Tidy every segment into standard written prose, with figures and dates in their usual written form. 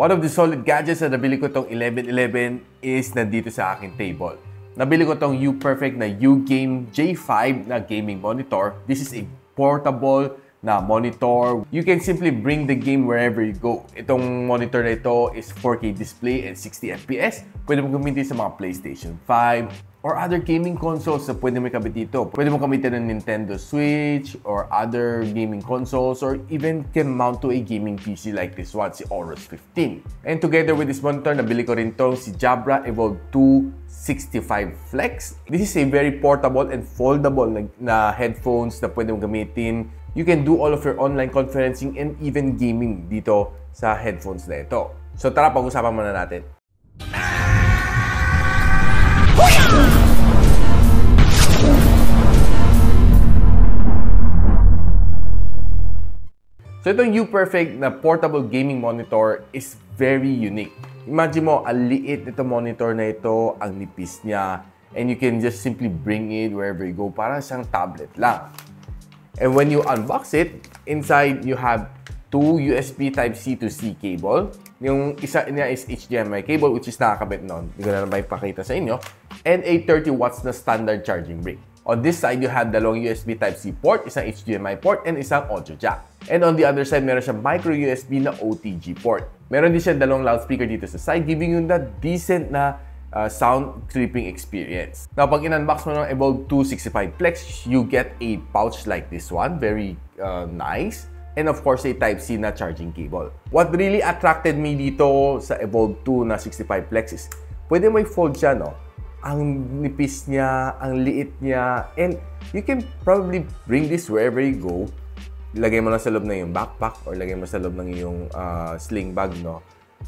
One of the solid gadgets na nabili ko tong 1111 is nandito sa aking table. Nabili ko tong UPerfect na U-Game J5 na gaming monitor. This is a portable na monitor. You can simply bring the game wherever you go. Itong monitor na ito is 4K display and 60 FPS. Pwede mo gamitin sa mga PlayStation 5 or other gaming consoles na pwede mo ikabit dito. Pwede mo gamitin ng Nintendo Switch or other gaming consoles, or even can mount to a gaming PC like this one, si Aorus 15. And together with this monitor, nabili ko rin to si Jabra Evolve 265 Flex. This is a very portable and foldable na headphones na pwede mo gamitin. You can do all of your online conferencing and even gaming dito sa headphones na ito. So tara, pag-usapan muna natin. So itong UPerfect na portable gaming monitor is very unique. Imagine mo, ang liit nito monitor na ito, ang nipis niya, and you can just simply bring it wherever you go, parang siyang tablet lang. And when you unbox it, inside you have two USB Type-C to C cable. Yung isa niya is HDMI cable, which is nakakabit nun. Hindi ko na naman ipakita sa inyo. And a 30 watts na standard charging brick. On this side, you have dalawang USB Type-C port, isang HDMI port, and isang audio jack. And on the other side, meron siyang micro USB na OTG port. Meron din siya dalawang loudspeaker dito sa side, giving you that decent na sound clipping experience. Now, pag in-unbox mo ng Evolve 265 Flex, you get a pouch like this one. Very nice. And of course, a Type-C na charging cable. What really attracted me dito sa Evolve 2 na 65 Flex is, pwede mo i-fold siya, no? Ang nipis niya, ang liit niya, and you can probably bring this wherever you go. Lagay mo lang sa loob ng iyong backpack or lagay mo sa loob ng iyong sling bag, no?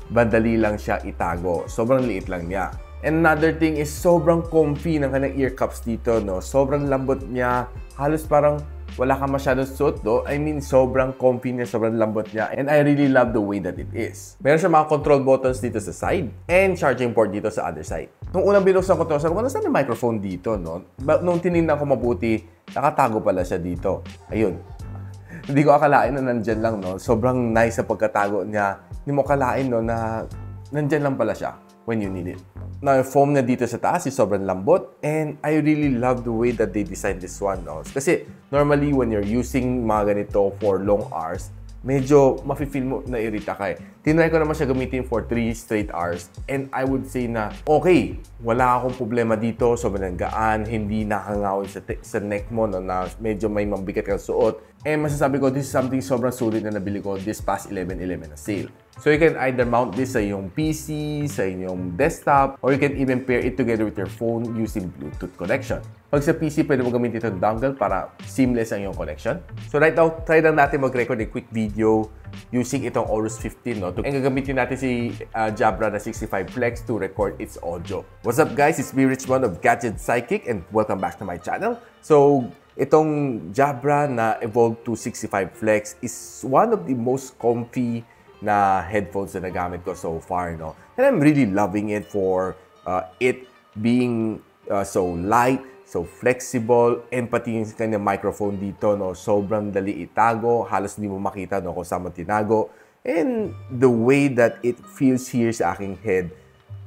Madali lang siya itago. Sobrang liit lang niya. And another thing is, sobrang comfy ng kanyang ear cups dito, no? Sobrang lambot niya. Halos parang wala ka masyadong suot, do. I mean, sobrang comfy niya, sobrang lambot niya. And I really love the way that it is. Meron siya mga control buttons dito sa side and charging port dito sa other side. Nung unang binuksan ko to, sabi ko, nasaan yung microphone dito, no? Nung tinignan ko mabuti, nakatago pala siya dito. Ayun. Hindi ko akalain na nandyan lang, no? Sobrang nice sa pagkatago niya. Hindi mo akalain, no, na nandyan lang pala siya when you need it. Now, yung foam na dito sa taas is sobrang lambot, and I really love the way that they designed this one, no? Kasi normally when you're using mga ganito for long hours, medyo mafe-feel mo na irita ka eh. Tinry ko naman siya gamitin for 3 straight hours, and I would say na okay, wala akong problema dito, sobrang gaan, hindi nakangawin sa neck mo, no, na medyo may mabigat kang suot. And masasabi ko, this is something sobrang sulit na nabili ko this past 11/11 na sale. So you can either mount this sa iyong PC, sa inyong desktop, or you can even pair it together with your phone using Bluetooth connection. Pag sa PC, pwede mo gamitin itong dongle para seamless ang iyong connection. So right now, try lang natin mag-record a quick video using itong Aorus 15, no? And gagamitin natin si Jabra na 65 Flex to record its audio. What's up, guys? It's me, Richmond of GadgetSidekick, and welcome back to my channel. So, itong Jabra na Evolve 265 Flex is one of the most comfy na headphones na nagamit ko so far, no? And I'm really loving it for it being so light, so flexible, and pati yung kanyang microphone dito, no? Sobrang dali itago, halos hindi mo makita, no, kung saan mo tinago. And the way that it feels here sa aking head,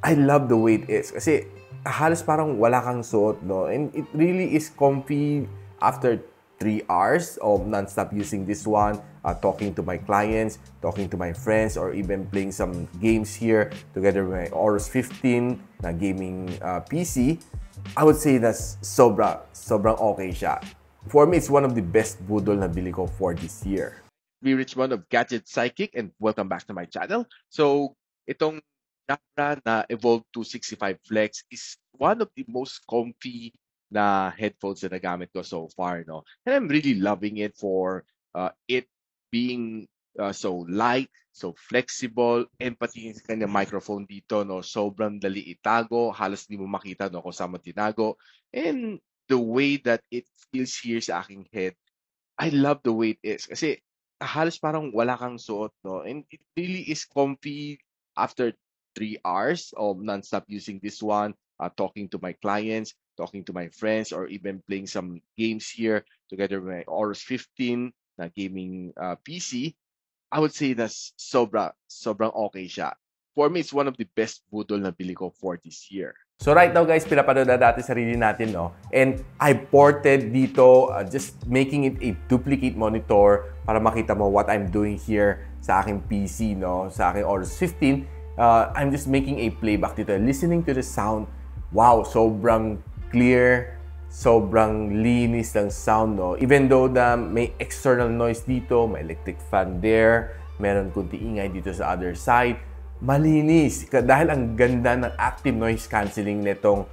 I love the way it is. Kasi halos parang wala kang suot, no? And it really is comfy after 3 hours of non-stop using this one, talking to my clients, talking to my friends, or even playing some games here together with my Aorus 15 na gaming PC. I would say na sobrang okay siya. For me, it's one of the best budol na bili ko for this year. Me, Richmond of GadgetSidekick, and welcome back to my channel. So, itong Jabra na Evolve 265 Flex is one of the most comfy na headphones na nagamit ko so far, no? And I'm really loving it for it being so light, so flexible, and pati yung kanyang microphone dito, no? Sobrang dali itago, halos hindi mo makita, no, kung saan mo tinago. And the way that it feels here sa aking head, I love the way it is. Kasi halos parang wala kang suot, no? And it really is comfy after 3 hours of non-stop using this one, talking to my clients, talking to my friends, or even playing some games here together with my Aorus 15 na gaming PC. I would say na sobrang okay siya. For me, it's one of the best budol na bili ko for this year. So right now guys, pinapanood na natin sarili natin, no? And I ported dito, just making it a duplicate monitor para makita mo what I'm doing here sa aking PC, no? Sa aking Aorus 15. I'm just making a playback dito. Listening to the sound, wow, sobrang clear, sobrang linis ng sound, no? Even though na may external noise dito, may electric fan there, meron kunti ingay dito sa other side, malinis. Dahil ang ganda ng active noise cancelling nitong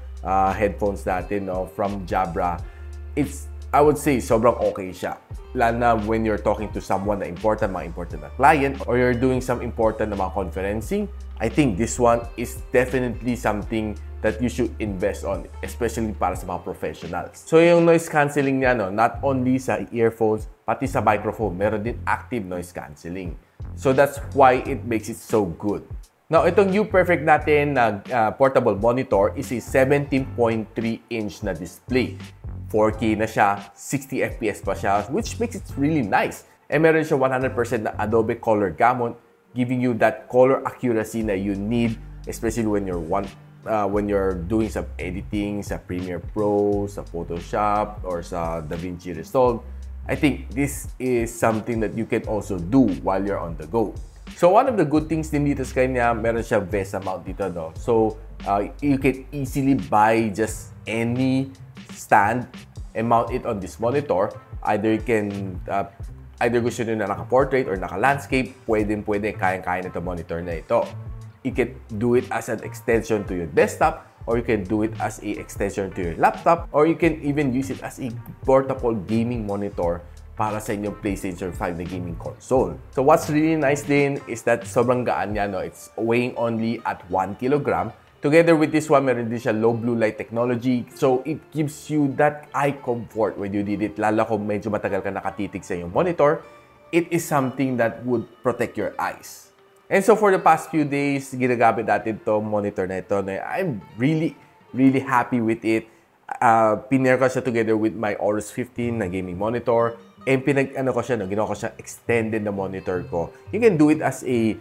headphones natin, no, from Jabra. I would say, sobrang okay siya. Lalo na when you're talking to someone na important, mga important na client, or you're doing some important na mga conferencing, I think this one is definitely something that you should invest on, especially para sa mga professionals. So yung noise cancelling niya, no, not only sa earphones, pati sa microphone, meron din active noise cancelling. So that's why it makes it so good. Now, itong UPerfect natin na portable monitor is a 17.3-inch na display. 4K na siya, 60 FPS pa siya, which makes it really nice. And meron siya 100% na Adobe Color Gamut, giving you that color accuracy na you need, especially when you're doing some editing sa Premiere Pro, sa Photoshop, or sa DaVinci Resolve. I think this is something that you can also do while you're on the go. So one of the good things din dito sa kanya, meron siya VESA mount dito, no? So you can easily buy just any stand and mount it on this monitor. Either you can either gusto nyo na naka-portrait or naka-landscape, pwede, kayang-kaya nito monitor na ito. You can do it as an extension to your desktop, or you can do it as a extension to your laptop, or you can even use it as a portable gaming monitor para sa inyong PlayStation 5 na gaming console. So what's really nice din is that sobrang gaan niya, no? It's weighing only at 1 kilogram. Together with this one, meron din siya low blue light technology. So it gives you that eye comfort when you did it. Lalo kung medyo matagal ka nakatitig sa iyong monitor, it is something that would protect your eyes. And so for the past few days, ginagamit natin itong monitor na ito. I'm really happy with it. Pinair ko siya together with my Aorus 15 na gaming monitor. And ginawa ko siya extended na monitor ko. You can do it as a,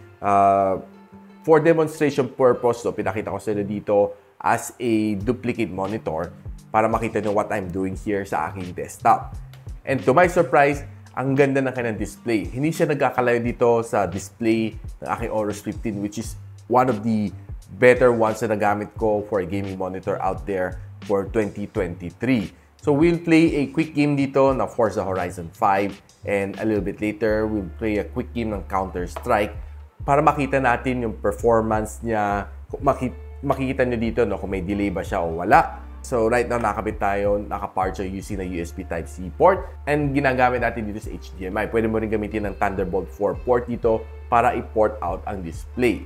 for demonstration purpose, so pinakita ko sa dito as a duplicate monitor para makita nyo what I'm doing here sa aking desktop. And to my surprise, ang ganda ng kanyang display. Hindi siya nagkakalayo dito sa display ng aking Aorus 15, which is one of the better ones na nagamit ko for a gaming monitor out there for 2023. So we'll play a quick game dito na Forza Horizon 5, and a little bit later, we'll play a quick game ng Counter-Strike para makita natin yung performance niya. Makikita nyo dito, no, kung may delay ba siya o wala. So right now, nakakabit tayo, naka-power siya using na USB Type-C port, and ginagamit natin dito sa HDMI. Pwede mo rin gamitin ng Thunderbolt 4 port dito para i-port out ang display.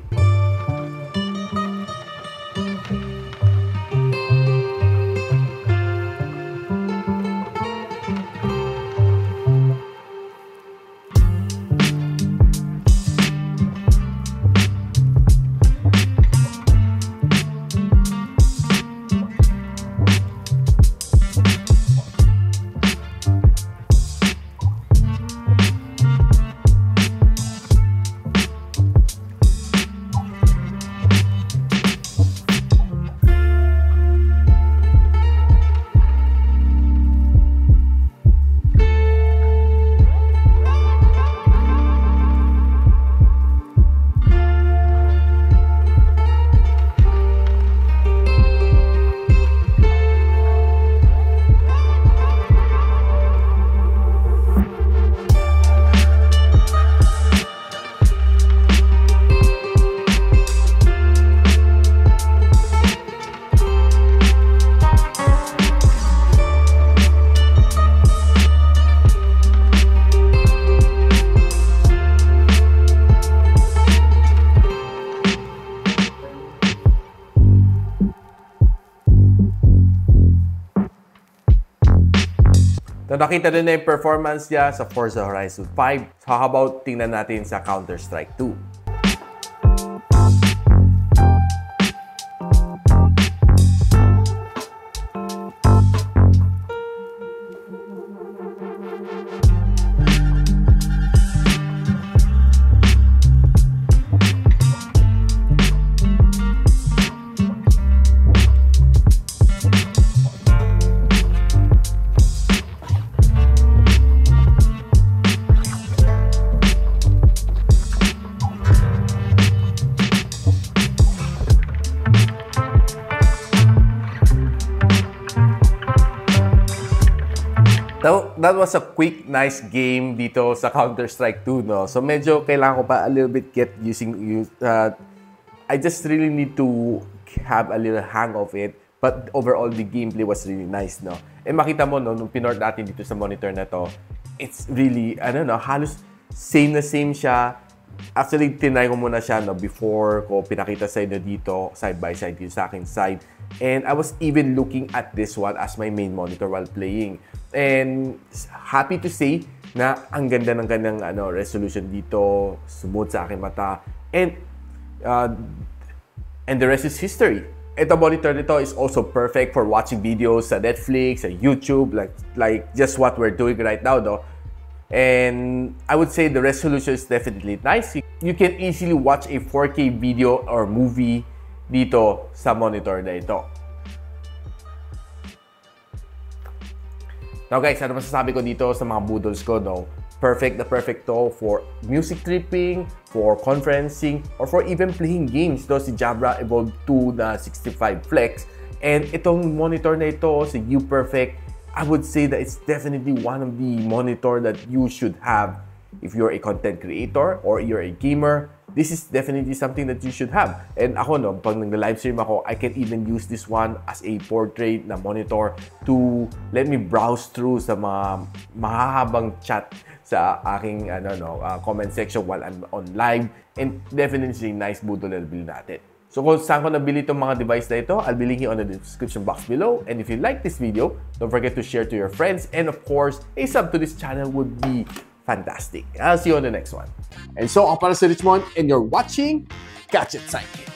So nakita din na yung performance niya sa Forza Horizon 5. So how about tingnan natin sa Counter-Strike 2. that was a quick, nice game dito sa Counter-Strike 2, no? So medyo kailangan ko pa a little bit get I just really need to have a little hang of it. But overall, the gameplay was really nice, no? And makita mo, no, nung pinort natin dito sa monitor na to, it's really, I don't know, halos same na same siya. Actually, tinry ko muna siya, no, before ko pinakita sa inyo dito, side by side dito sa aking side. And I was even looking at this one as my main monitor while playing. And happy to say na ang ganda ng kanyang resolution dito, smooth sa aking mata. And the rest is history. Ito monitor nito is also perfect for watching videos sa Netflix, sa YouTube, like just what we're doing right now, though. And I would say the resolution is definitely nice. You can easily watch a 4K video or movie dito sa monitor na ito. Now guys, ano masasabi ko dito sa mga boodles ko, no? Perfect na perfect to for music tripping, for conferencing, or for even playing games. Si Jabra evolved to the 65 Flex. And itong monitor na ito, si UPerfect, I would say that it's definitely one of the monitor that you should have if you're a content creator or you're a gamer. This is definitely something that you should have. And ako, no, pag nag-live stream ako, I can even use this one as a portrait na monitor to let me browse through sa mga mahahabang chat sa aking comment section while I'm on live. And definitely nice boodle na nabili natin. So kung saan ko nabili itong mga device na ito, I'll be linking on the description box below. And if you like this video, don't forget to share to your friends. And of course, a sub to this channel would be fantastic. I'll see you on the next one. And so, ako para si Richmond, and you're watching Gadget Sidekick.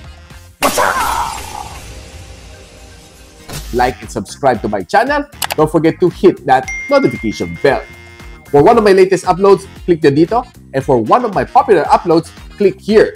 Like and subscribe to my channel. Don't forget to hit that notification bell. For one of my latest uploads, click the dito. And for one of my popular uploads, click here.